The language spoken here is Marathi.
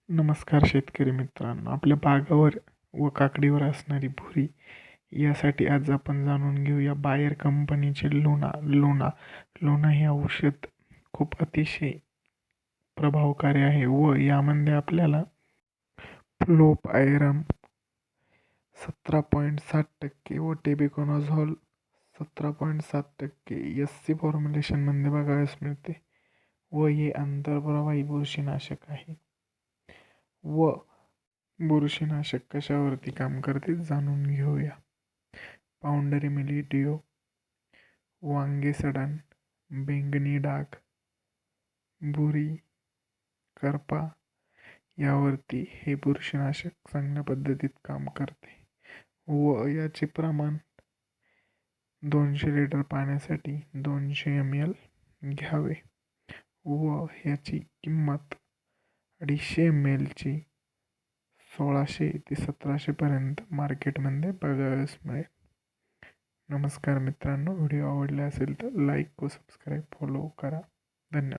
नमस्कार शेतकरी मित्रांनो. आपल्या बागावर व काकडीवर असणारी भुरी यासाठी आज आपण जाणून घेऊया बायर कंपनीचे लोणा हे औषध खूप अतिशय प्रभावकारी आहे व यामध्ये आपल्याला फ्लोपायरम 17.7% व टेबिकोनॉझोल 17.7% SC फॉर्म्युलेशनमध्ये बघावयास मिळते व हे आंतरप्रवाही बुरशीनाशक आहे. व बुरशीनाशक कशावरती काम करते जाणून घेऊया. पाउंडरी मिलीट्युयो, वांगे सडण, बेंगणी डाग, भुरी, करपा यावरती हे बुरशीनाशक चांगल्या पद्धतीत काम करते व याचे प्रमाण 200 लिटर पाण्यासाठी 200 ml घ्यावे व ह्याची किंमत 250 ml ची 1600 ते 1700 पर्यंत मार्केटमध्ये बघावयास मिळेल. नमस्कार मित्रांनो, व्हिडिओ आवडला असेल तर लाईक व सबस्क्राईब फॉलो करा. धन्यवाद.